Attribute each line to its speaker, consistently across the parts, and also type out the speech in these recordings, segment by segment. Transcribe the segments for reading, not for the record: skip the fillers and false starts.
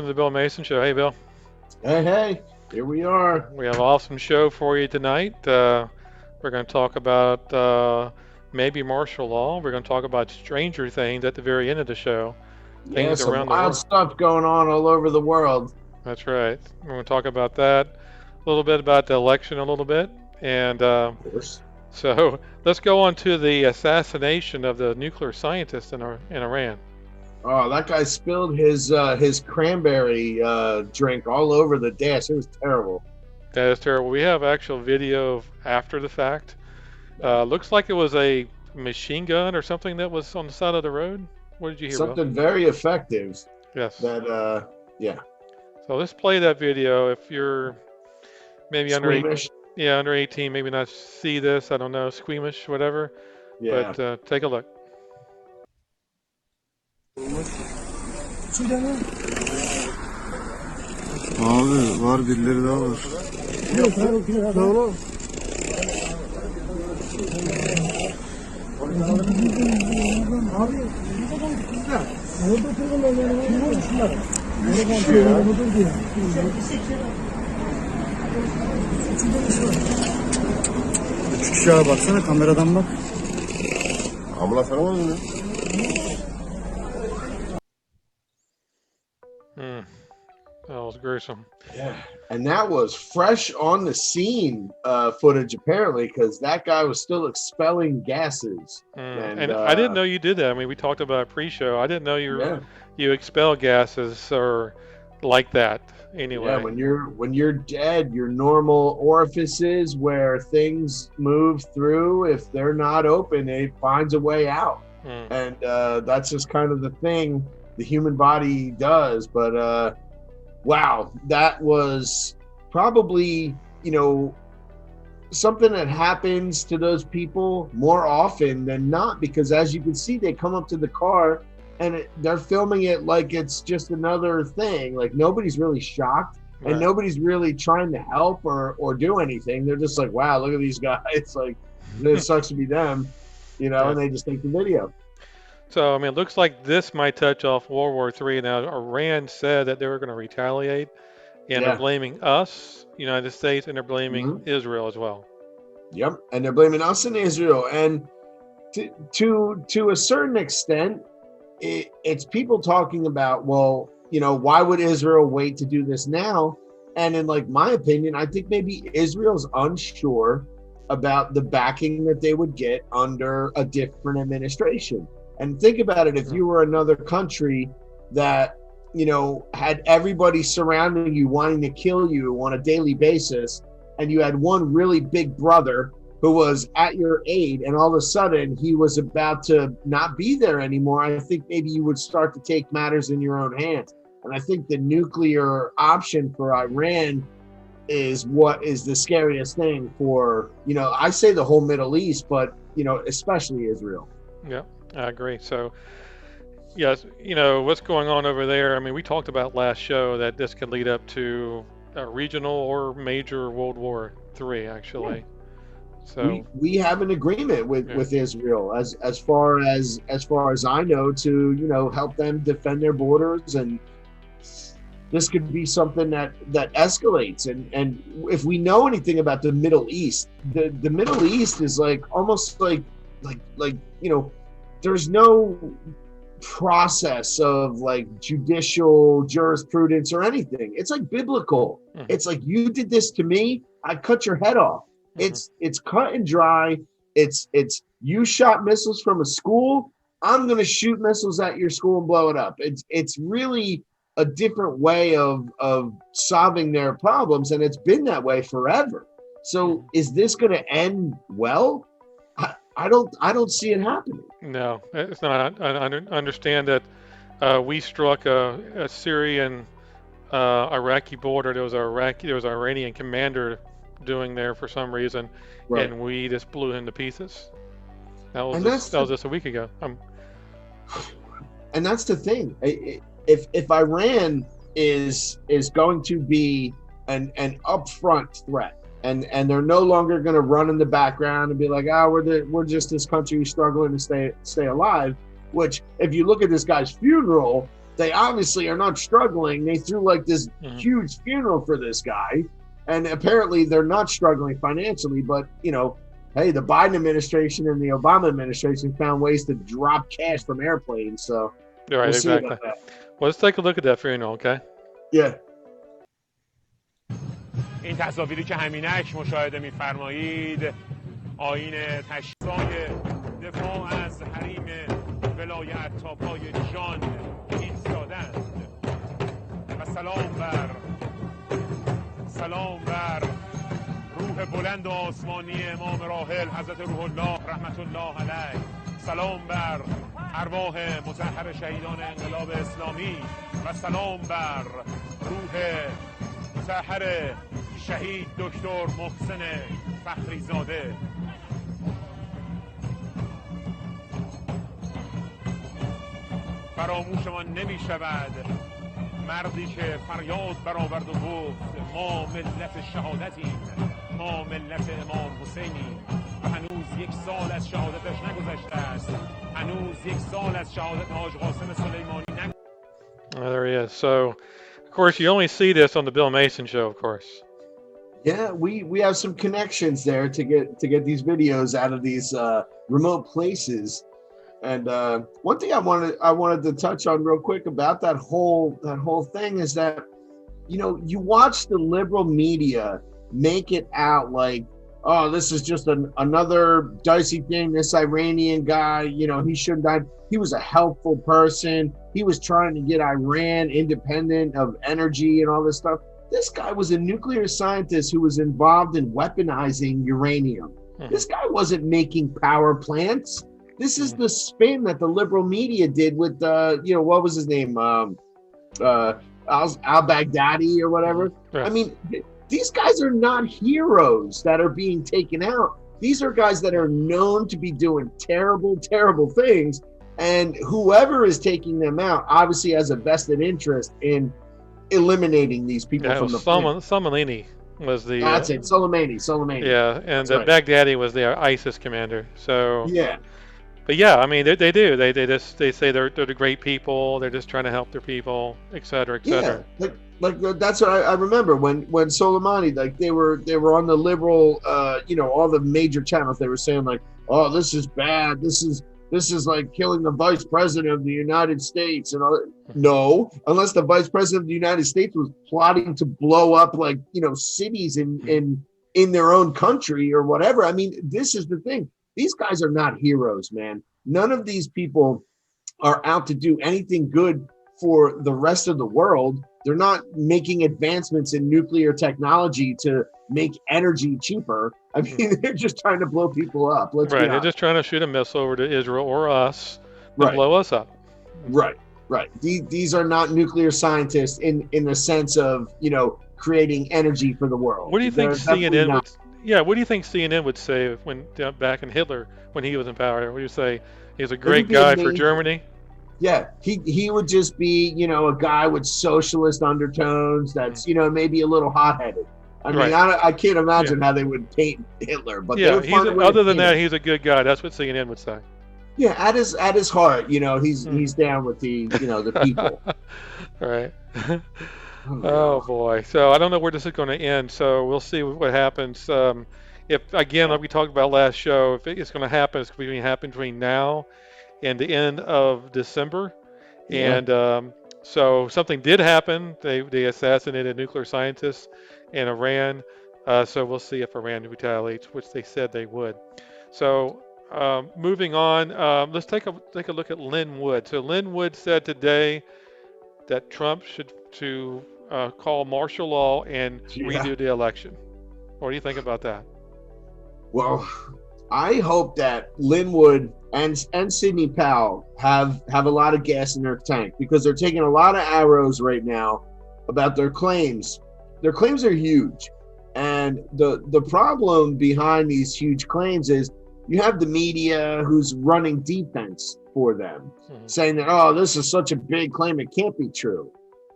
Speaker 1: welcome to the Bill Mason Show. Hey, Bill.
Speaker 2: Hey, here we are.
Speaker 1: We have an awesome show for you tonight. We're going to talk about maybe martial law. We're going to talk about Stranger Things at the very end of the show.
Speaker 2: Yeah,
Speaker 1: Things
Speaker 2: some
Speaker 1: around the
Speaker 2: wild
Speaker 1: world.
Speaker 2: stuff going on all over the world.
Speaker 1: That's right. We're going to talk about that. A little bit about the election, a little bit. And
Speaker 2: Of course.
Speaker 1: so let's go on to the assassination of the nuclear scientist in Iran.
Speaker 2: Oh, that guy spilled his cranberry drink all over the dash. It was terrible.
Speaker 1: That is terrible. We have actual video of after the fact. Looks like it was a machine gun or something that was on the side of the road. What did you hear, Will?
Speaker 2: Something very effective.
Speaker 1: Yes.
Speaker 2: That yeah.
Speaker 1: So let's play that video. If you're maybe under 18,
Speaker 2: Squeamish.
Speaker 1: yeah, under 18, maybe not see this. I don't know, squeamish, whatever.
Speaker 2: Yeah.
Speaker 1: But take a look.
Speaker 3: Abi var birileri daha var. Üç kişi abi baksana kameradan bak.
Speaker 4: Ambulans aramadın mı?
Speaker 1: That was gruesome.
Speaker 2: Yeah. And that was fresh on the scene footage apparently, because that guy was still expelling gases.
Speaker 1: And I didn't know you did that. I mean, we talked about pre-show. I didn't know
Speaker 2: Yeah.
Speaker 1: you expel gases or like that. Anyway.
Speaker 2: Yeah, when you're dead, your normal orifices where things move through, if they're not open, it finds a way out. And that's just kind of the thing the human body does. But wow, that was probably, something that happens to those people more often than not, because as you can see, they come up to the car and they're filming it like it's just another thing. Like nobody's really shocked, and nobody's really trying to help or do anything. They're just like, wow, look at these guys. Like, this sucks to be them, and they just take the video.
Speaker 1: So, I mean, it looks like this might touch off World War III. Now, Iran said that they were going to retaliate, and they're blaming us, United States, and they're blaming Israel as well.
Speaker 2: Yep, and they're blaming us and Israel. And to a certain extent, it's people talking about, well, why would Israel wait to do this now? And in my opinion, I think maybe Israel's unsure about the backing that they would get under a different administration. And think about it, if you were another country that, had everybody surrounding you wanting to kill you on a daily basis, and you had one really big brother who was at your aid, and all of a sudden he was about to not be there anymore, I think maybe you would start to take matters in your own hands. And I think the nuclear option for Iran is what is the scariest thing for, I say the whole Middle East, but, especially Israel.
Speaker 1: Yeah, I agree. So, yes, what's going on over there. I mean, we talked about last show that this could lead up to a regional or major World War III, actually.
Speaker 2: Yeah.
Speaker 1: So
Speaker 2: we have an agreement with Israel as far as I know, to help them defend their borders, and this could be something that escalates. And if we know anything about the Middle East, the Middle East is almost like there's no process of judicial jurisprudence or anything. It's biblical. It's you did this to me, I cut your head off. It's cut and dry. It's you shot missiles from a school, I'm going to shoot missiles at your school and blow it up. It's really a different way of solving their problems, and it's been that way forever. So is this going to end well? I don't see it happening.
Speaker 1: No, it's not. I understand that we struck a Syrian Iraqi border. There was an Iranian commander doing there for some reason, and we just blew him to pieces. That was just a week ago.
Speaker 2: And that's the thing. If Iran is going to be an upfront threat, and they're no longer going to run in the background and be like, we're just this country struggling to stay alive. Which, if you look at this guy's funeral, they obviously are not struggling. They threw like this huge funeral for this guy, and apparently they're not struggling financially. But hey, the Biden administration and the Obama administration found ways to drop cash from airplanes. So
Speaker 1: Right,
Speaker 2: we'll see
Speaker 1: exactly.
Speaker 2: about that.
Speaker 1: Well, let's take a look at that funeral, okay?
Speaker 2: Yeah.
Speaker 5: این تصاویری که همینک مشاهده می‌فرمایید آیین تشریف‌های دفاع از حریم ولایت تا پای جان ایستادند و سلام بر روح بلند و آسمانی امام راحل حضرت روح الله رحمت الله علیه، سلام بر ارواح مطهر شهیدان انقلاب اسلامی و سلام بر روح مطهر شهید دکتر محسن فخریزاده. فراموشمان نمی شود مردی که فریاد برآورد و گفت ما ملت شهادتیم، ما ملت امام حسینیم و هنوز 1 سال از شهادتش نگذشته است، هنوز 1 سال از شهادت حاج قاسم سلیمانی نگذشته.
Speaker 1: There he is. So, of course, you only see this on the Bill Mason show, of course.
Speaker 2: Yeah, we have some connections there to get these videos out of these remote places. And one thing I wanted to touch on real quick about that whole thing is that you watch the liberal media make it out like, oh, this is just another dicey thing. This Iranian guy, he shouldn't die. He was a helpful person. He was trying to get Iran independent of energy and all this stuff. This guy was a nuclear scientist who was involved in weaponizing uranium. This guy wasn't making power plants. This is the spin that the liberal media did with what was his name? Al-Baghdadi or whatever.
Speaker 1: Right.
Speaker 2: I mean, these guys are not heroes that are being taken out. These are guys that are known to be doing terrible, terrible things. And whoever is taking them out obviously has a vested interest in eliminating these people from the planet.
Speaker 1: Soleimani was the...
Speaker 2: That's it, Soleimani.
Speaker 1: Yeah, and
Speaker 2: right.
Speaker 1: Baghdadi was the ISIS commander. So
Speaker 2: yeah.
Speaker 1: But yeah, I mean, they do. They say they're the great people. They're just trying to help their people, et cetera, et cetera.
Speaker 2: Yeah, like that's what I remember when Soleimani, like they were on the liberal, all the major channels. They were saying like, oh, this is bad. This is like killing the vice president of the United States and all. No, unless the vice president of the United States was plotting to blow up like cities in their own country or whatever. I mean, this is the thing. These guys are not heroes, man. None of these people are out to do anything good for the rest of the world. They're not making advancements in nuclear technology to make energy cheaper. I mean, they're just trying to blow people up. Right.
Speaker 1: They're just trying to shoot a missile over to Israel or us and blow us up.
Speaker 2: Right. These are not nuclear scientists in the sense of, creating energy for the world.
Speaker 1: What do you think CNN would... Yeah, what do you think CNN would say when back in Hitler, when he was in power? Would you say he's a great guy for Germany?
Speaker 2: Yeah, he would just be, a guy with socialist undertones that's, maybe a little hot-headed. I mean, I can't imagine how they would paint Hitler. But
Speaker 1: yeah, other than that, he's a good guy. That's what CNN would say.
Speaker 2: Yeah, at his heart, he's down with the, the people.
Speaker 1: Right. Oh boy! So I don't know where this is going to end. So we'll see what happens. If again, like we talked about last show, if it's going to happen, it's going to happen between now and the end of December. Yeah. And so something did happen. They assassinated a nuclear scientist in Iran. So we'll see if Iran retaliates, which they said they would. So moving on, let's take a look at Lynn Wood. So Lynn Wood said today that Trump should call martial law and redo the election. What do you think about that?
Speaker 2: Well, I hope that Lynn Wood and Sidney Powell have a lot of gas in their tank, because they're taking a lot of arrows right now about their claims. Their claims are huge. And the problem behind these huge claims is you have the media who's running defense for them, saying that, oh, this is such a big claim, it can't be true.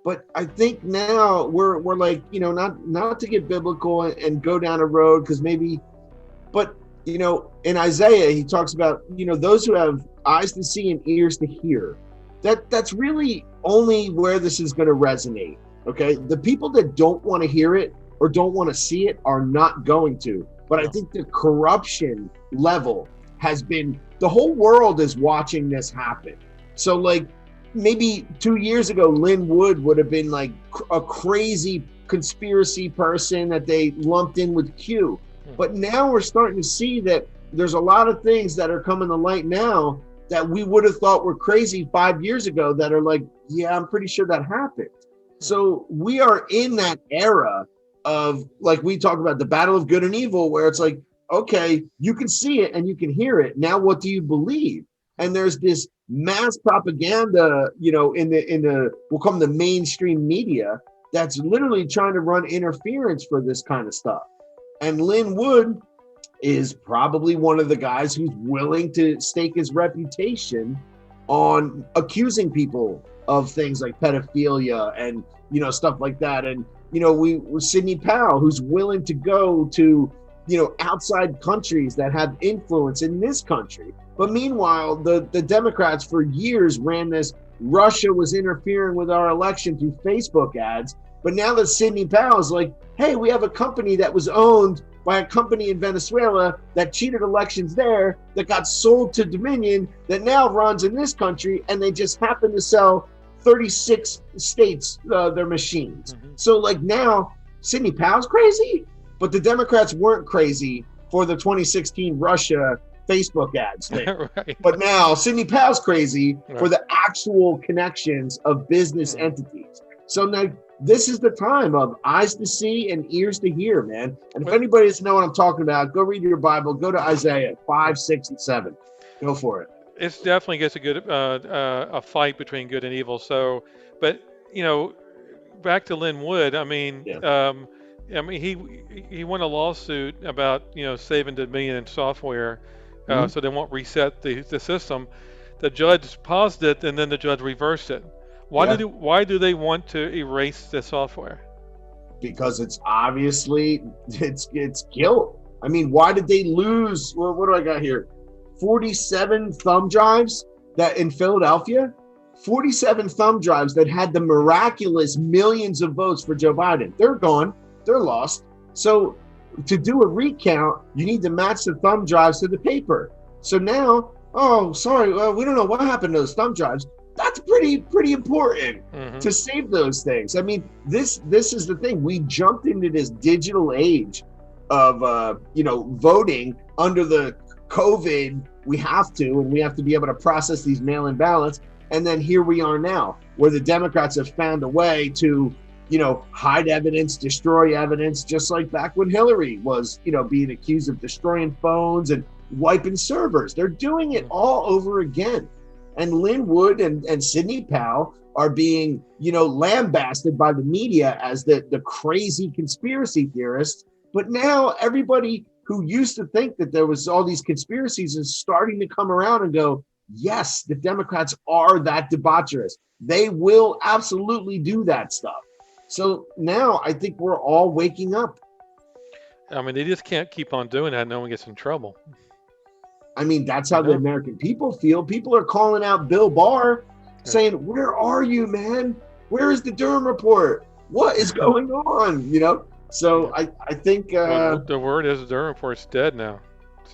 Speaker 2: But I think now we're like, not to get biblical and go down a road, because maybe, but, in Isaiah, he talks about, those who have eyes to see and ears to hear. that's really only where this is going to resonate. Okay, the people that don't want to hear it or don't want to see it are not going to. But I think the corruption level has been, the whole world is watching this happen. So like maybe 2 years ago, Lynn Wood would have been like a crazy conspiracy person that they lumped in with Q. But now we're starting to see that there's a lot of things that are coming to light now that we would have thought were crazy 5 years ago that are like, yeah, I'm pretty sure that happened. So we are in that era of, like we talk about, the battle of good and evil, where it's like, okay, you can see it and you can hear it. Now, what do you believe? And there's this mass propaganda, you know, in the we'll call them the mainstream media, that's literally trying to run interference for this kind of stuff. And Lynn Wood is probably one of the guys who's willing to stake his reputation on accusing people of things like pedophilia and, you know, stuff like that. And, you know, we Sidney Powell, who's willing to go to, you know, outside countries that have influence in this country. But meanwhile, the Democrats for years ran this, Russia was interfering with our election through Facebook ads. But now that Sidney Powell is like, hey, we have a company that was owned by a company in Venezuela that cheated elections there, that got sold to Dominion, that now runs in this country, and they just happen to sell 36 states their machines. So like now, Sidney Powell's crazy, but the Democrats weren't crazy for the 2016 Russia Facebook ads thing. Right. But now Sidney Powell's crazy for the actual connections of business entities. So now this is the time of eyes to see and ears to hear, man. And if anybody doesn't know what I'm talking about, go read your Bible, go to Isaiah 5, 6, and 7. Go for it.
Speaker 1: It's definitely gets a good a fight between good and evil. So, but you know, back to Lynn Wood. I mean, he won a lawsuit about, you know, saving Dominion in software, so they won't reset the system. The judge paused it, and then the judge reversed it. Why do they want to erase the software?
Speaker 2: Because it's obviously it's guilt. I mean, why did they lose? Well, what do I got here? 47 thumb drives that in Philadelphia, 47 thumb drives that had the miraculous millions of votes for Joe Biden. They're gone. They're lost. So to do a recount, you need to match the thumb drives to the paper. So now, oh, sorry, we don't know what happened to those thumb drives. That's pretty important to save those things. I mean, this is the thing. We jumped into this digital age of voting under the COVID. We have to be able to process these mail-in ballots. And then here we are now, where the Democrats have found a way to, you know, hide evidence, destroy evidence, just like back when Hillary was, you know, being accused of destroying phones and wiping servers. They're doing it all over again. And Lynn Wood and Sidney Powell are being, you know, lambasted by the media as the crazy conspiracy theorists. But now everybody who used to think that there was all these conspiracies is starting to come around and go, yes, the Democrats are that debaucherous. They will absolutely do that stuff. So now I think we're all waking up.
Speaker 1: I mean, they just can't keep on doing that. No one gets in trouble.
Speaker 2: I mean, that's how the American people feel. People are calling out Bill Barr, saying, where are you, man? Where is the Durham report? What is going on? You know? So I think...
Speaker 1: the word is the Durham report's dead now.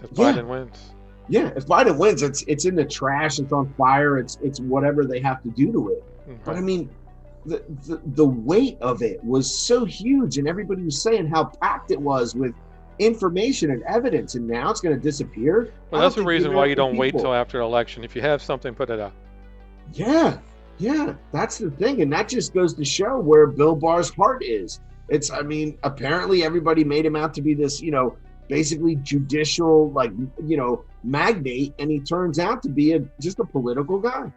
Speaker 1: If Biden wins.
Speaker 2: Yeah, if Biden wins, it's in the trash. It's on fire. It's whatever they have to do to it. But I mean, the weight of it was so huge, and everybody was saying how packed it was with information and evidence, and now it's going to disappear.
Speaker 1: Well, that's the reason why you don't wait till after an election. If you have something, put it out.
Speaker 2: Yeah, that's the thing, and that just goes to show where Bill Barr's heart is. It's, I mean, apparently everybody made him out to be this, you know, basically judicial, like, you know, magnate, and he turns out to be just a political guy.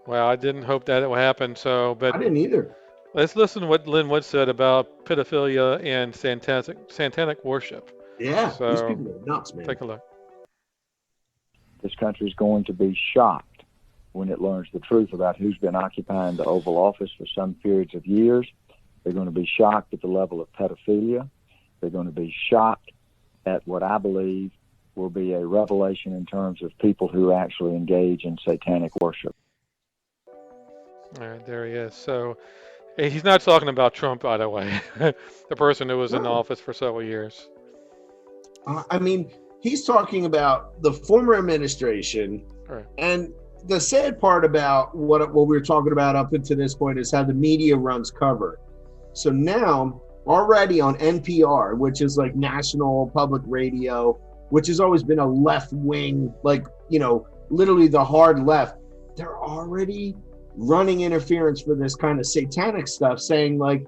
Speaker 1: Well, I didn't hope that it would happen. But
Speaker 2: I didn't either.
Speaker 1: Let's listen to what Lynn Wood said about pedophilia and satanic worship.
Speaker 2: Yeah,
Speaker 1: so,
Speaker 2: these people are nuts, man.
Speaker 1: Take a look.
Speaker 6: This country is going to be shocked when it learns the truth about who's been occupying the Oval Office for some periods of years. They're going to be shocked at the level of pedophilia. They're going to be shocked at what I believe will be a revelation in terms of people who actually engage in satanic worship.
Speaker 1: All right, there he is. So he's not talking about Trump, by the way, the person who was in
Speaker 2: No.
Speaker 1: office for several years.
Speaker 2: I mean, he's talking about the former administration.
Speaker 1: Right.
Speaker 2: And the sad part about what we were talking about up until this point is how the media runs cover. So now, already on NPR, which is like national public radio, which has always been a left wing, like, literally the hard left, they're already running interference for this kind of satanic stuff, saying like,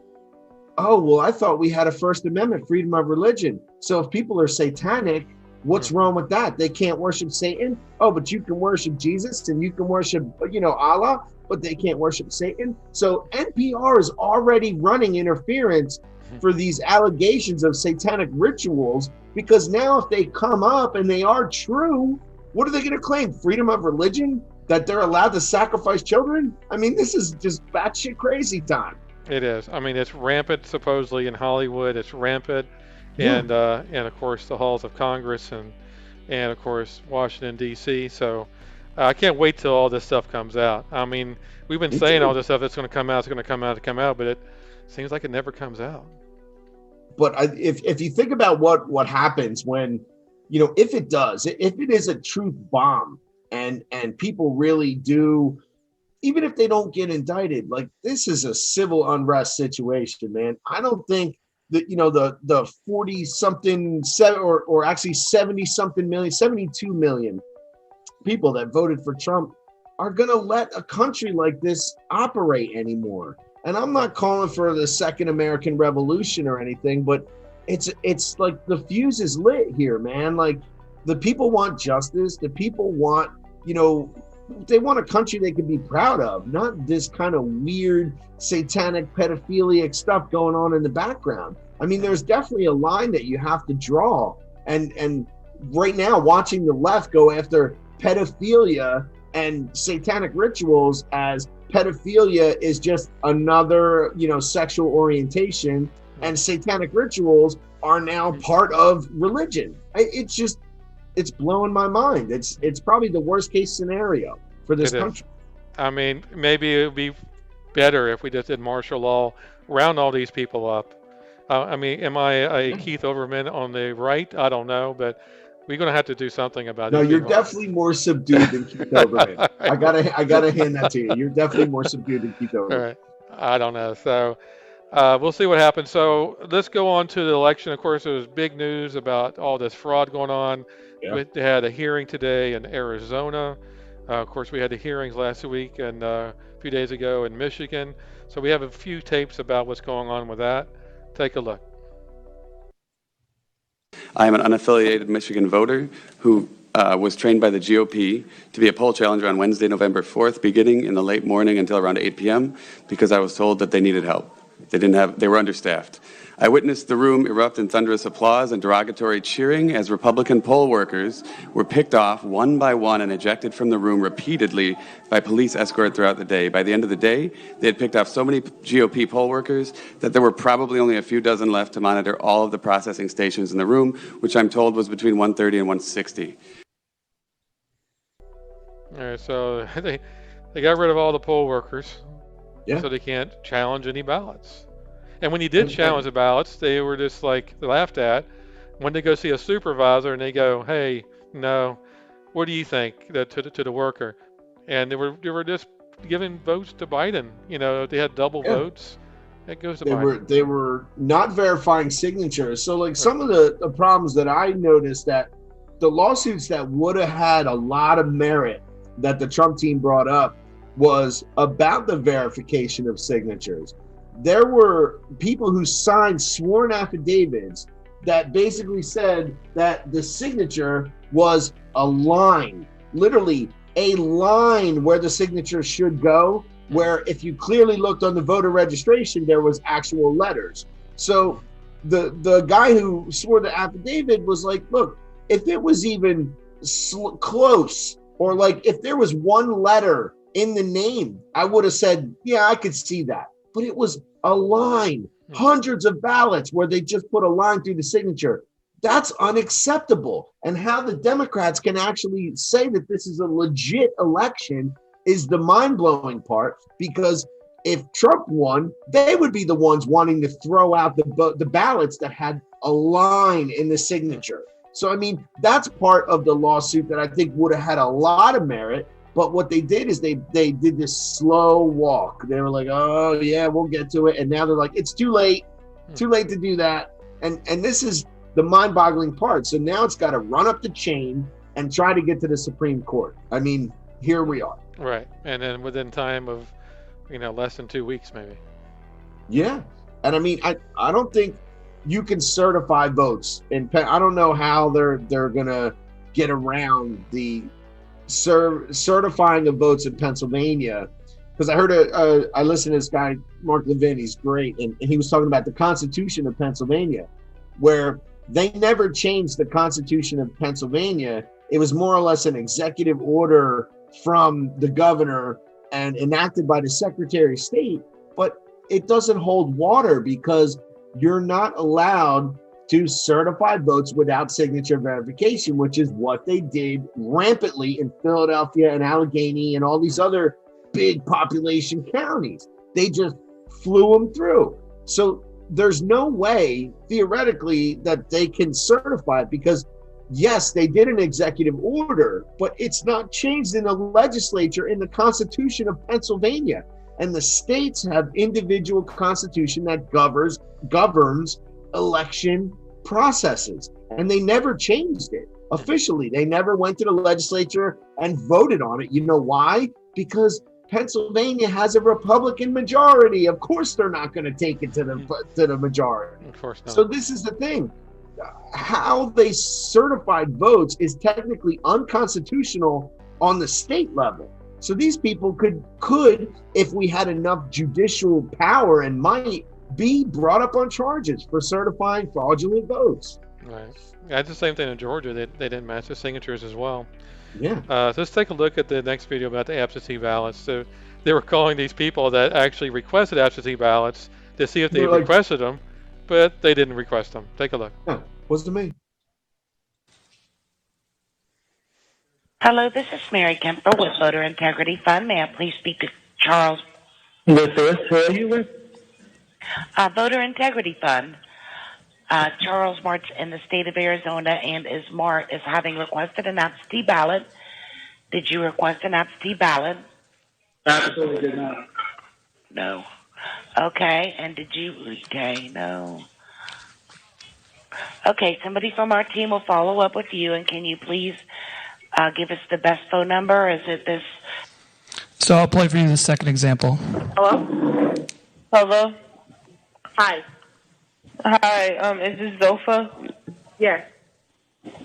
Speaker 2: oh, well, I thought we had a First Amendment, freedom of religion. So if people are satanic, what's wrong with that? They can't worship Satan. Oh, but you can worship Jesus and you can worship, Allah, but they can't worship Satan. So NPR is already running interference for these allegations of satanic rituals, because now if they come up and they are true, what are they going to claim? Freedom of religion? That they're allowed to sacrifice children? I mean, this is just batshit crazy time.
Speaker 1: It is. I mean, it's rampant supposedly in Hollywood. It's rampant,
Speaker 2: Yeah.
Speaker 1: and of course the halls of Congress and of course Washington D.C. So I can't wait till all this stuff comes out. I mean, we've been
Speaker 2: Me
Speaker 1: saying
Speaker 2: too.
Speaker 1: all this stuff that's going to come out, it's going to come out, but it seems like it never comes out.
Speaker 2: But if you think about what happens when, if it does, if it is a truth bomb and people really do, even if they don't get indicted, like this is a civil unrest situation, man. I don't think that, the 40 something or actually 70 something million, 72 million people that voted for Trump are going to let a country like this operate anymore. And I'm not calling for the second American Revolution or anything, but it's like the fuse is lit here, man. Like the people want justice. The people want, they want a country they can be proud of, not this kind of weird satanic pedophilic stuff going on in the background. I mean, there's definitely a line that you have to draw. And right now, watching the left go after pedophilia and satanic rituals as pedophilia is just another, sexual orientation, and satanic rituals are now part of religion. It's blowing my mind. It's probably the worst case scenario for this country.
Speaker 1: I mean, maybe it would be better if we just did martial law, round all these people up. I mean, am I a Keith Overman on the right? I don't know, but we're going to have to do something about it.
Speaker 2: No, you're definitely more subdued than Keith Overman. I gotta hand that to you. You're definitely more subdued than Keith Overman.
Speaker 1: All right. I don't know. So we'll see what happens. So let's go on to the election. Of course, there was big news about all this fraud going on.
Speaker 2: Yeah.
Speaker 1: They had a hearing today in Arizona. Of course, we had the hearings last week and a few days ago in Michigan. So we have a few tapes about what's going on with that. Take a look.
Speaker 7: I am an unaffiliated Michigan voter who was trained by the GOP to be a poll challenger on Wednesday, November 4th, beginning in the late morning until around 8 p.m. because I was told that they needed help. They were understaffed. I witnessed the room erupt in thunderous applause and derogatory cheering as Republican poll workers were picked off one by one and ejected from the room repeatedly by police escort throughout the day. By the end of the day, they had picked off so many GOP poll workers that there were probably only a few dozen left to monitor all of the processing stations in the room, which I'm told was between 130 and 160.
Speaker 1: All right, so they got rid of all the poll workers,
Speaker 2: Yeah.
Speaker 1: so they can't challenge any ballots. And when you did challenge the ballots, they were just like laughed at. When they go see a supervisor and they go, "Hey, no, what do you think?" to the worker, and they were just giving votes to Biden. They had double votes. It goes to Biden.
Speaker 2: They were not verifying signatures. So like some of the problems that I noticed, that the lawsuits that would have had a lot of merit that the Trump team brought up was about the verification of signatures. There were people who signed sworn affidavits that basically said that the signature was a line, literally a line where the signature should go, where if you clearly looked on the voter registration, there was actual letters. So the guy who swore the affidavit was like, look, if it was even close, or like if there was one letter in the name, I would have said, yeah, I could see that. But it was a line, hundreds of ballots where they just put a line through the signature. That's unacceptable. And how the Democrats can actually say that this is a legit election is the mind-blowing part, because if Trump won, they would be the ones wanting to throw out the ballots that had a line in the signature. So, I mean, that's part of the lawsuit that I think would have had a lot of merit. But what they did is they did this slow walk. They were like, oh, yeah, we'll get to it. And now they're like, it's too late to do that. And this is the mind-boggling part. So now it's got to run up the chain and try to get to the Supreme Court. I mean, here we are.
Speaker 1: Right. And then within time of, less than 2 weeks, maybe.
Speaker 2: Yeah. And I mean, I don't think you can certify votes. I don't know how they're going to get around the certifying of votes in Pennsylvania. Because I heard I listened to this guy, Mark Levin, he's great. And he was talking about the Constitution of Pennsylvania, where they never changed the Constitution of Pennsylvania. It was more or less an executive order from the governor and enacted by the Secretary of State, but it doesn't hold water because you're not allowed to certify votes without signature verification, which is what they did rampantly in Philadelphia and Allegheny and all these other big population counties. They just flew them through. So there's no way theoretically that they can certify it, because yes, they did an executive order, but it's not changed in the legislature in the Constitution of Pennsylvania. And the states have individual constitution that governs election processes. And they never changed it officially. They never went to the legislature and voted on it. You know why? Because Pennsylvania has a Republican majority. Of course, they're not going to take it to the majority.
Speaker 1: Of course not.
Speaker 2: So this is the thing. How they certified votes is technically unconstitutional on the state level. So these people could, if we had enough judicial power and might, be brought up on charges for certifying fraudulent votes.
Speaker 1: Right. That's the same thing in Georgia. They didn't match the signatures as well.
Speaker 2: Yeah.
Speaker 1: So let's take a look at the next video about the absentee ballots. So they were calling these people that actually requested absentee ballots to see if they requested them, but they didn't request them. Take a look.
Speaker 2: Yeah. What's the mean?
Speaker 8: Hello, this is Mary Kemper with Voter Integrity Fund. May I please speak to Charles?
Speaker 9: With this, who are you with?
Speaker 8: Voter Integrity Fund. Charles Mart's in the state of Arizona and is having requested an absentee ballot. Did you request an absentee ballot?
Speaker 9: Absolutely did not.
Speaker 8: No. Okay, and did you? Okay, no. Okay, somebody from our team will follow up with you, and can you please give us the best phone number? Is it this?
Speaker 10: So I'll play for you the second example.
Speaker 11: Hello?
Speaker 9: Hello?
Speaker 11: Hi.
Speaker 9: Hi, is this Zofa?
Speaker 11: Yes.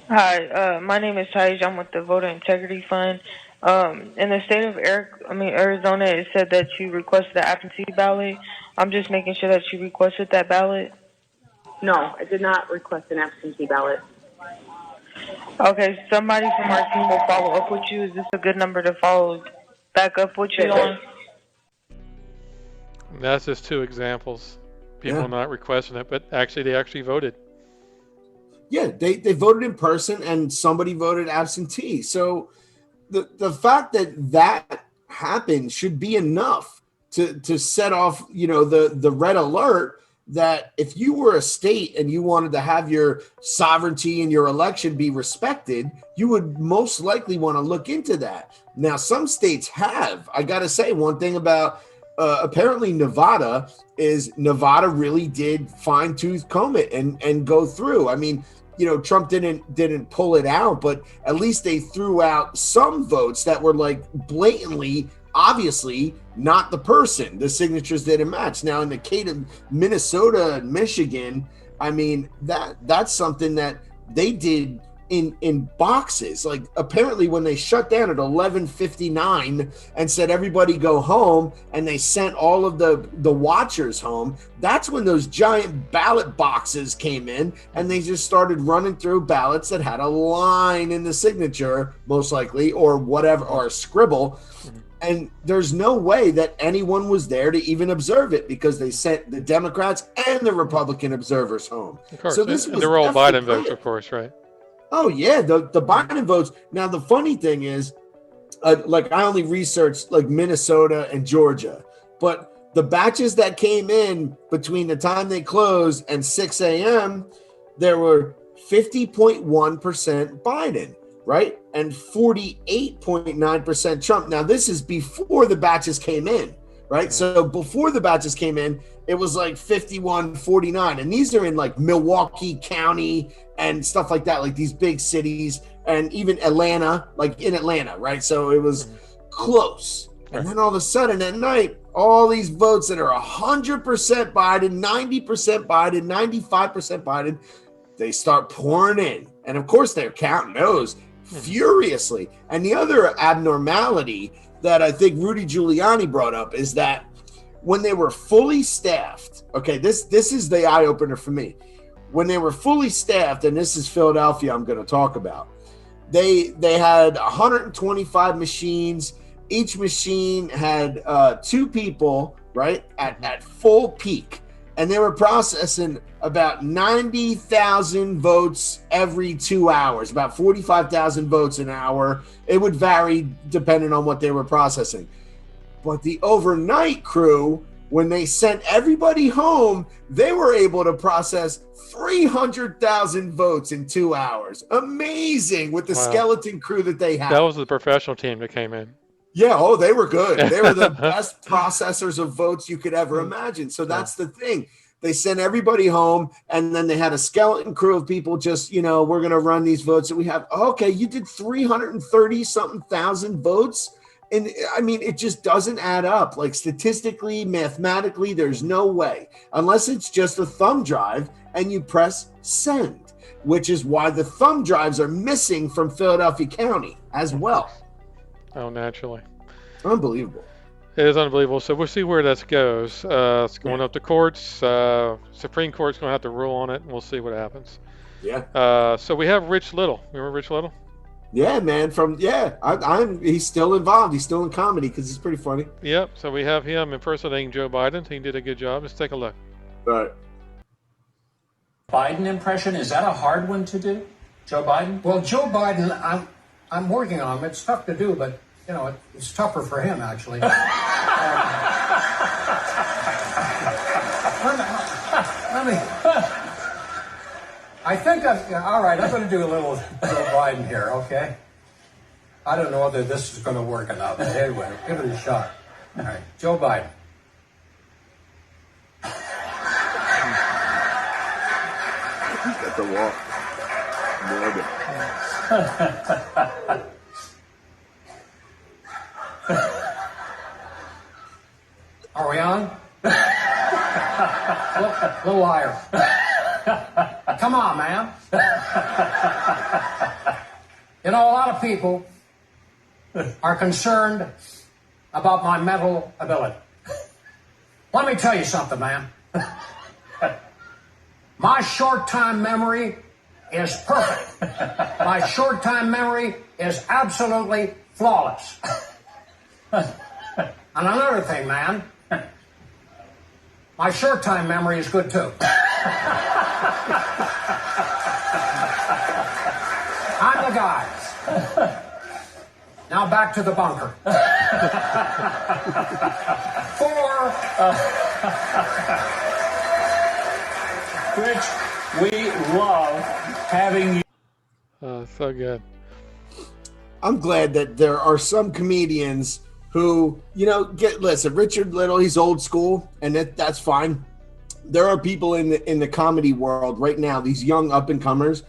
Speaker 9: Hi, my name is Taj. I'm with the Voter Integrity Fund. In the state of Arizona, it said that you requested the absentee ballot. I'm just making sure that you requested that ballot.
Speaker 11: No, I did not request an absentee ballot.
Speaker 9: Okay, somebody from our team will follow up with you. Is this a good number to follow back up with you on?
Speaker 1: That's just two examples. People not requesting it, but they actually voted.
Speaker 2: Yeah, they voted in person and somebody voted absentee. So the fact that happened should be enough to set off, the red alert that if you were a state and you wanted to have your sovereignty and your election be respected, you would most likely want to look into that. Now, some states have. I got to say one thing about apparently Nevada really did fine tooth comb it and go through. I mean, Trump didn't pull it out, but at least they threw out some votes that were like blatantly, obviously not the person. The signatures didn't match. Now in the case of Minnesota and Michigan, I mean, that's something that they did in boxes. Like apparently when they shut down at 11:59 and said everybody go home, and they sent all of the watchers home, that's when those giant ballot boxes came in, and they just started running through ballots that had a line in the signature, most likely, or whatever, or a scribble. And there's no way that anyone was there to even observe it because they sent the Democrats and the Republican observers home.
Speaker 1: Of course,
Speaker 2: So this
Speaker 1: and
Speaker 2: was
Speaker 1: they're all
Speaker 2: definitely
Speaker 1: Biden votes,
Speaker 2: planned.
Speaker 1: of course, right?
Speaker 2: Oh yeah, the Biden votes. Now the funny thing is, like I only researched like Minnesota and Georgia, but the batches that came in between the time they closed and 6 a.m., there were 50.1% Biden, right? And 48.9% Trump. Now, this is before the batches came in, right? So before the batches came in, it was like 51-49. And these are in like Milwaukee County and stuff like that, like these big cities, and even Atlanta, like in Atlanta, right? So it was close. And then all of a sudden at night, all these votes that are 100% Biden, 90% Biden, 95% Biden, they start pouring in. And of course, they're counting those furiously. And the other abnormality that I think Rudy Giuliani brought up is that when they were fully staffed, okay, this is the eye opener for me. When they were fully staffed, and this is Philadelphia I'm going to talk about, they had 125 machines. Each machine had 2 people, right, at full peak. And they were processing about 90,000 votes every 2 hours, about 45,000 votes an hour. It would vary depending on what they were processing. But the overnight crew, when they sent everybody home, they were able to process 300,000 votes in 2 hours. Amazing with the skeleton crew that they had.
Speaker 1: That was the professional team that came in.
Speaker 2: Yeah, oh, they were good. They were the best processors of votes you could ever imagine. So that's the thing. They sent everybody home, and then they had a skeleton crew of people just, we're going to run these votes that we have. Okay, you did 330-something thousand votes. And I mean, it just doesn't add up. Like statistically, mathematically, there's no way. Unless it's just a thumb drive and you press send, which is why the thumb drives are missing from Philadelphia County as well.
Speaker 1: Oh, naturally.
Speaker 2: Unbelievable.
Speaker 1: It is unbelievable. So we'll see where this goes. It's going up to courts. Supreme Court's going to have to rule on it, and we'll see what happens.
Speaker 2: Yeah.
Speaker 1: So we have Rich Little. Remember Rich Little?
Speaker 2: Yeah, man. He's still involved. He's still in comedy because he's pretty funny.
Speaker 1: Yep. So we have him impersonating Joe Biden. He did a good job. Let's take a look.
Speaker 2: All right.
Speaker 12: Biden impression, is that a hard one to do? Joe Biden?
Speaker 13: Well, Joe Biden, I'm working on him. It's tough to do, but it's tougher for him actually. Let me. I think all right. I'm going to do a little Joe Biden here, okay? I don't know whether this is going to work or not, but anyway, give it a shot. All right, Joe Biden.
Speaker 4: He's got the walk.
Speaker 13: Are we on? Little higher. Come on, man. A lot of people are concerned about my mental ability. Let me tell you something, man. My short-time memory is perfect. My short-time memory is absolutely flawless. And another thing, man, my short-time memory is good too. I'm the guy. Now back to the bunker.
Speaker 12: Rich, we love having you.
Speaker 1: So good.
Speaker 2: I'm glad that there are some comedians who, listen, Richard Little, he's old school, and that's fine. There are people in the comedy world right now, these young up-and-comers,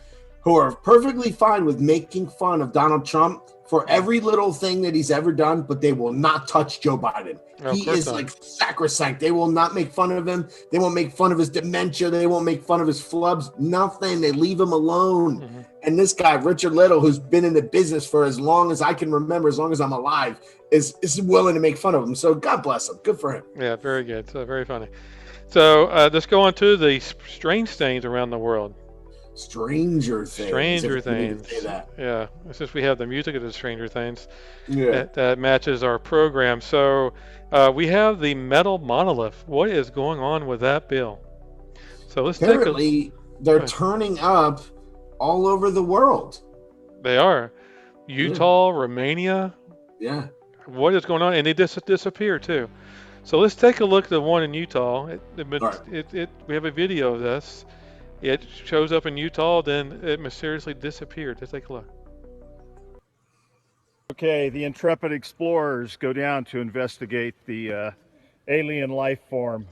Speaker 2: who are perfectly fine with making fun of Donald Trump for every little thing that he's ever done, but they will not touch Joe Biden. He is like sacrosanct. They will not make fun of him. They won't make fun of his dementia. They won't make fun of his flubs. Nothing. They leave him alone. Mm-hmm. And this guy, Richard Little, who's been in the business for as long as I can remember, as long as I'm alive, is willing to make fun of him. So God bless him. Good for him.
Speaker 1: Yeah, very good. So very funny. So let's go on to the strange things around the world.
Speaker 2: Stranger Things.
Speaker 1: Stranger
Speaker 2: if you need to say
Speaker 1: Things.
Speaker 2: that.
Speaker 1: Yeah, since we have the music of the Stranger Things,
Speaker 2: Yeah.
Speaker 1: that matches our program. So we have the metal monolith. What is going on with that bill? So let's take a.
Speaker 2: Apparently, they're turning up all over the world.
Speaker 1: They are. Utah, Romania.
Speaker 2: Yeah.
Speaker 1: What is going on? And they disappear too. So let's take a look at the one in Utah. We have a video of this. It shows up in Utah, then it mysteriously disappeared. Let's take a look.
Speaker 14: Okay, the intrepid explorers go down to investigate the alien life form.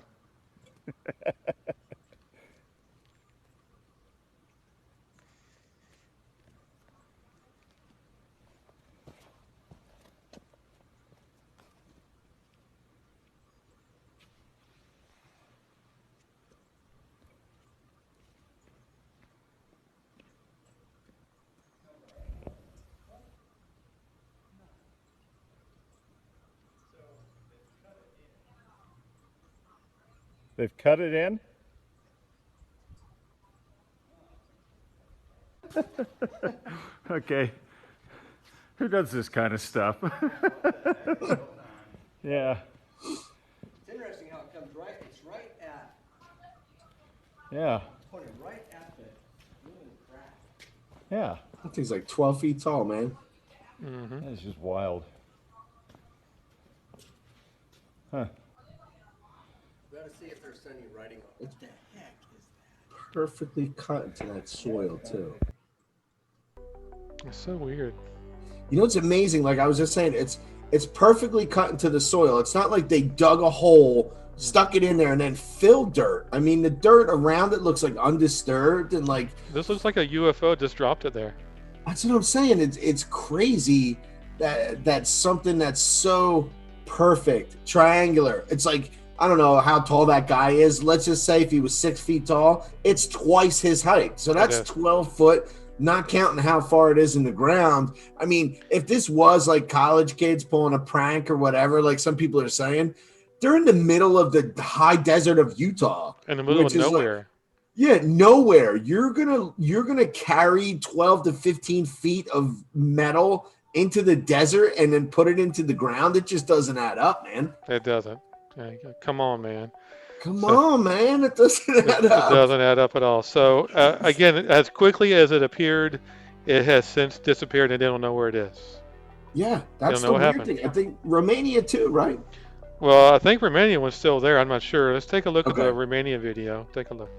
Speaker 14: They've cut it in? Okay. Who does this kind of stuff? Yeah.
Speaker 15: It's interesting how it comes right, it's right at.
Speaker 14: Yeah.
Speaker 15: Pointed right at the moon crack.
Speaker 14: Yeah.
Speaker 2: That thing's like 12 feet tall, man.
Speaker 1: Mm-hmm.
Speaker 14: That is just wild. Huh.
Speaker 15: We gotta see if there's any writing on it. What the heck is that?
Speaker 2: Perfectly cut into that soil, too.
Speaker 1: It's so weird.
Speaker 2: You know what's amazing? Like I was just saying, it's perfectly cut into the soil. It's not like they dug a hole, stuck it in there, and then filled dirt. I mean, the dirt around it looks like undisturbed and like.
Speaker 1: This looks like a UFO just dropped it there.
Speaker 2: That's what I'm saying. It's crazy that's something that's so perfect, triangular. It's like, I don't know how tall that guy is. Let's just say if he was 6 feet tall, it's twice his height. So that's 12 foot. Not counting how far it is in the ground. I mean, if this was like college kids pulling a prank or whatever, like some people are saying, they're in the middle of the high desert of Utah.
Speaker 1: In the middle of nowhere.
Speaker 2: Nowhere. You're gonna carry 12 to 15 feet of metal into the desert and then put it into the ground. It just doesn't add up, man.
Speaker 1: It doesn't. Come on, man.
Speaker 2: Come on, man. It doesn't add up.
Speaker 1: It doesn't add up at all. So, again, as quickly as it appeared, it has since disappeared and they don't know where it is.
Speaker 2: Yeah, that's the weird thing. I think Romania too, right?
Speaker 1: Well, I think Romania was still there. I'm not sure. Let's take a look at the Romania video. Take a look.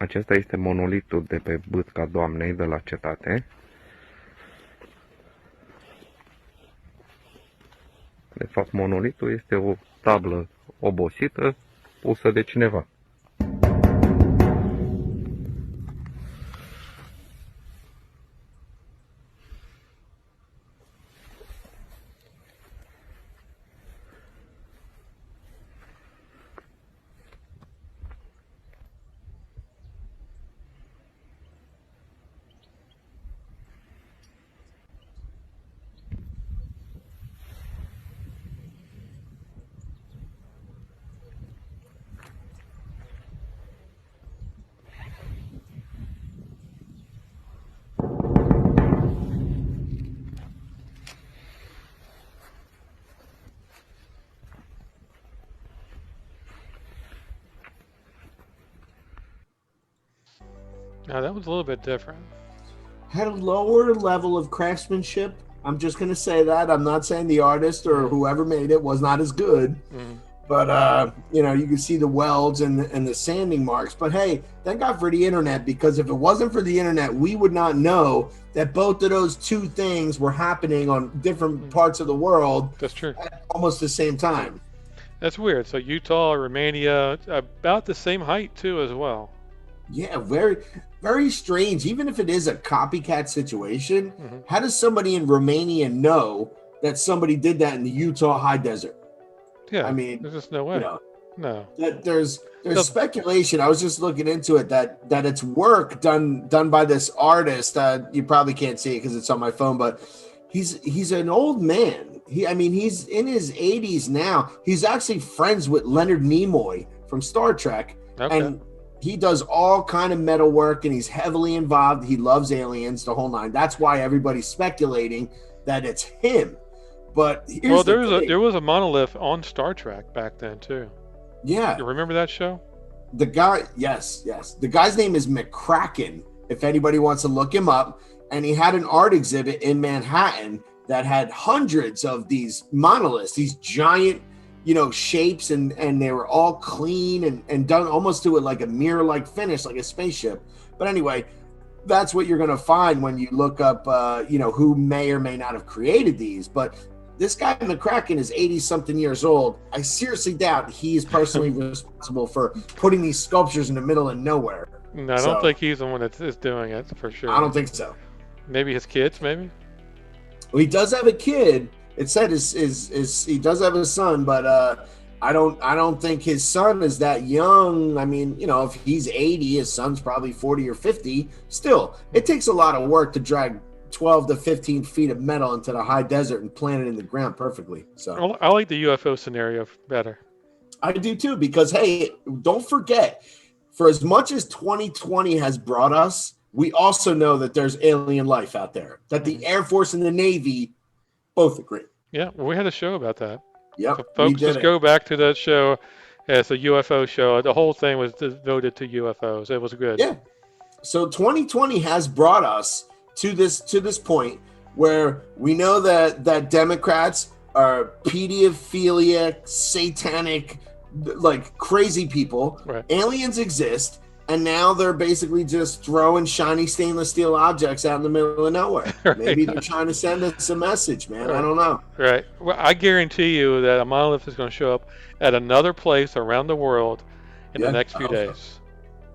Speaker 16: Acesta este monolitul de pe Bâtca Doamnei de la cetate. De fapt, monolitul este o tablă obosită pusă de cineva.
Speaker 1: Now, that was a little bit different.
Speaker 2: Had a lower level of craftsmanship. I'm just going to say that. I'm not saying the artist or whoever made it was not as good.
Speaker 1: Mm-hmm.
Speaker 2: But, you can see the welds and the sanding marks. But, hey, thank God for the internet, because if it wasn't for the internet, we would not know that both of those two things were happening on different parts of the world.
Speaker 1: That's true.
Speaker 2: At almost the same time.
Speaker 1: That's weird. So Utah, Romania, about the same height, too, as well.
Speaker 2: Yeah, very, very strange. Even if it is a copycat situation, how does somebody in Romania know that somebody did that in the Utah high desert?
Speaker 1: Yeah,
Speaker 2: I mean,
Speaker 1: there's just no way. No.
Speaker 2: There's speculation. I was just looking into it that it's work done by this artist. You probably can't see it because it's on my phone, but he's an old man. He's in his 80s now. He's actually friends with Leonard Nimoy from Star Trek,
Speaker 1: Okay.
Speaker 2: and he does all kind of metal work, and he's heavily involved. He loves aliens, the whole nine. That's why everybody's speculating that it's him. But here's the thing.
Speaker 1: There was a monolith on Star Trek back then too.
Speaker 2: Yeah.
Speaker 1: You remember that show?
Speaker 2: The guy, yes. The guy's name is McCracken, if anybody wants to look him up. And he had an art exhibit in Manhattan that had hundreds of these monoliths, these giant, shapes, and they were all clean and done almost to it like a mirror-like finish, like a spaceship. But anyway, that's what you're going to find when you look up, who may or may not have created these. But this guy McCracken is 80-something years old. I seriously doubt he is personally responsible for putting these sculptures in the middle of nowhere.
Speaker 1: No, I don't think he's the one that is doing it for sure.
Speaker 2: I don't think so.
Speaker 1: Maybe his kids, maybe?
Speaker 2: Well, he does have a kid. It said he does have a son, but I don't think his son is that young. I mean, if he's 80, his son's probably 40 or 50. Still, it takes a lot of work to drag 12 to 15 feet of metal into the high desert and plant it in the ground perfectly. So
Speaker 1: I like the UFO scenario better.
Speaker 2: I do too, because hey, don't forget, for as much as 2020 has brought us, we also know that there's alien life out there, that the Air Force and the Navy both agree.
Speaker 1: Yeah, well, we had a show about that.
Speaker 2: Yep,
Speaker 1: so folks, just go back to that show. It's a UFO show. The whole thing was devoted to UFOs. It was good.
Speaker 2: Yeah. So 2020 has brought us to this point where we know that Democrats are pedophilic, satanic, like crazy people.
Speaker 1: Right.
Speaker 2: Aliens exist. And now they're basically just throwing shiny stainless steel objects out in the middle of nowhere.
Speaker 1: Right.
Speaker 2: Maybe they're trying to send us a message, man.
Speaker 1: Right.
Speaker 2: I don't know.
Speaker 1: Right. Well, I guarantee you that a monolith is going to show up at another place around the world in the next few days.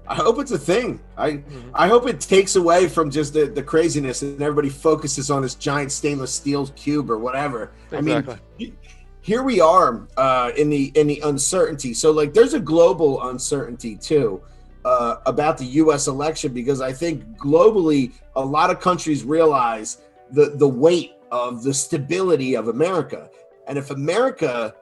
Speaker 2: I hope it's a thing. I hope it takes away from just the craziness and everybody focuses on this giant stainless steel cube or whatever.
Speaker 1: Exactly.
Speaker 2: I mean, here we are in the uncertainty. So like, there's a global uncertainty too. About the U.S. election, because I think globally a lot of countries realize the weight of the stability of America, and if America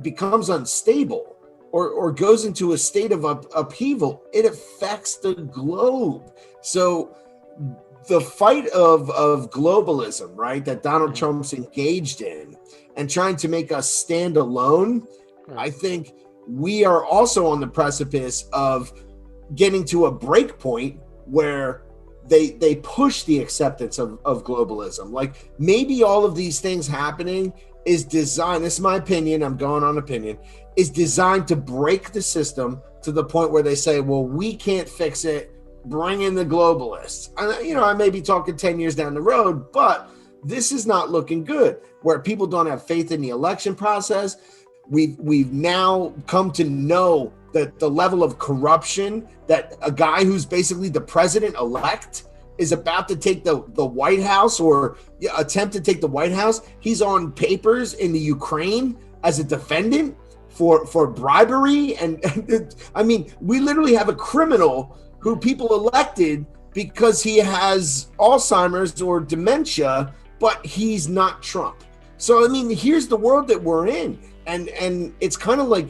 Speaker 2: becomes unstable or goes into a state of upheaval, it affects the globe. So the fight of globalism, right, that Donald Trump's engaged in and trying to make us stand alone, I think we are also on the precipice of getting to a break point where they push the acceptance of globalism. Like, maybe all of these things happening is designed, this is my opinion, I'm going on opinion, is designed to break the system to the point where they say, well, we can't fix it, bring in the globalists. I may be talking 10 years down the road, but this is not looking good, where people don't have faith in the election process. We've now come to know that the level of corruption, that a guy who's basically the president-elect is about to take the White House, or attempt to take the White House. He's on papers in the Ukraine as a defendant for bribery. And I mean, we literally have a criminal who people elected because he has Alzheimer's or dementia, but he's not Trump. So, I mean, here's the world that we're in. And it's kind of like,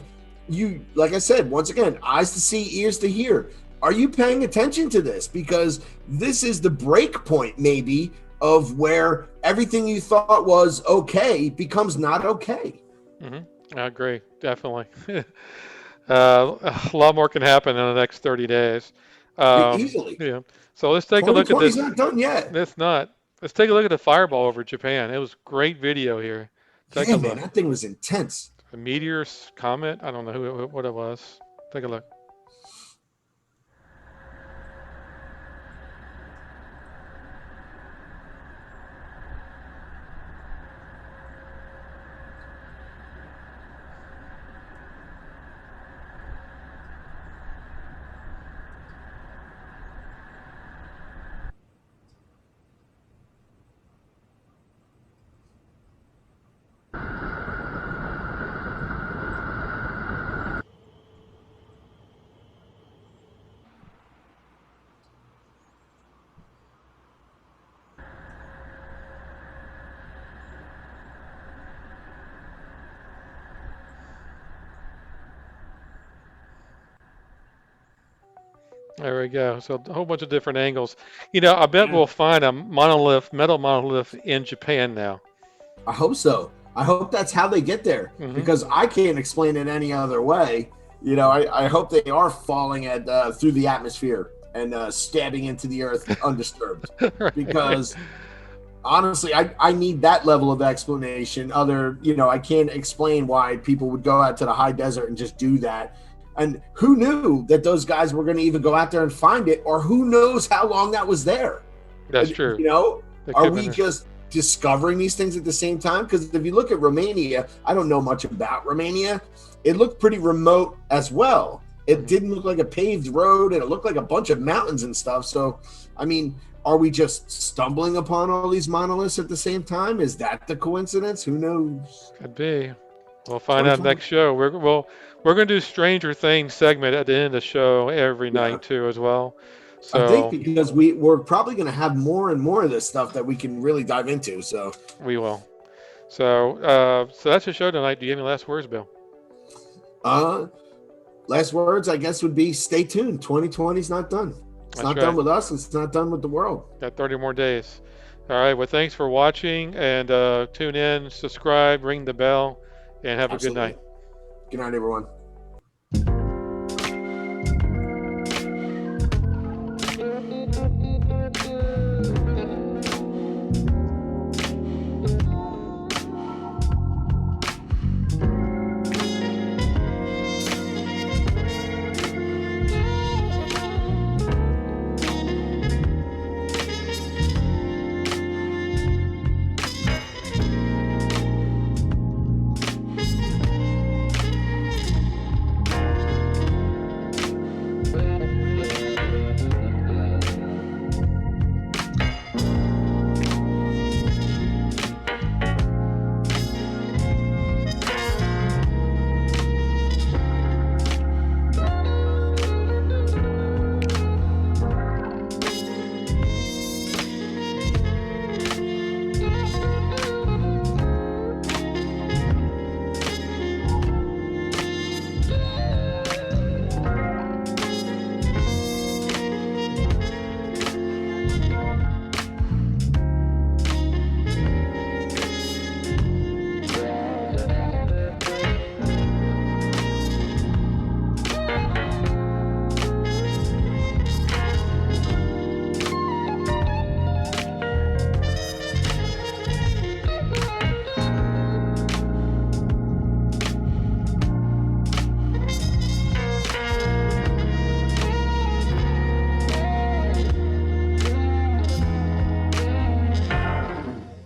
Speaker 2: like I said, once again, eyes to see, ears to hear. Are you paying attention to this? Because this is the break point, maybe, of where everything you thought was okay becomes not okay.
Speaker 1: Mm-hmm. I agree, definitely. A lot more can happen in the next 30 days.
Speaker 2: Easily.
Speaker 1: Yeah. So let's take a look at this.
Speaker 2: 2020's not done yet.
Speaker 1: It's not. Let's take a look at the fireball over Japan. It was great video here. Take a look.
Speaker 2: Man, that thing was intense.
Speaker 1: A meteor comet. I don't know what it was. Take a look. There we go. So a whole bunch of different angles. I bet we'll find a metal monolith in Japan now.
Speaker 2: I hope so. I hope that's how they get there, because I can't explain it any other way. I hope they are falling through the atmosphere and stabbing into the earth undisturbed.
Speaker 1: Right.
Speaker 2: Because honestly, I need that level of explanation. I can't explain why people would go out to the high desert and just do that. And who knew that those guys were going to even go out there and find it, or who knows how long that was there?
Speaker 1: That's true.
Speaker 2: Are we just discovering these things at the same time? Because if you look at Romania, I don't know much about Romania. It looked pretty remote as well. It didn't look like a paved road, and it looked like a bunch of mountains and stuff. So, I mean, are we just stumbling upon all these monoliths at the same time? Is that the coincidence? Who knows?
Speaker 1: Could be. We'll find out next show. We're going to do Stranger Things segment at the end of the show every night too, as well. So
Speaker 2: I think because we're probably going to have more and more of this stuff that we can really dive into. So
Speaker 1: we will. So that's the show tonight. Do you have any last words, Bill?
Speaker 2: Last words, I guess, would be stay tuned. 2020 is not done. It's not done with us. It's not done with the world.
Speaker 1: Got 30 more days. All right. Well, thanks for watching, and tune in, subscribe, ring the bell, and have a good night.
Speaker 2: Good night, everyone.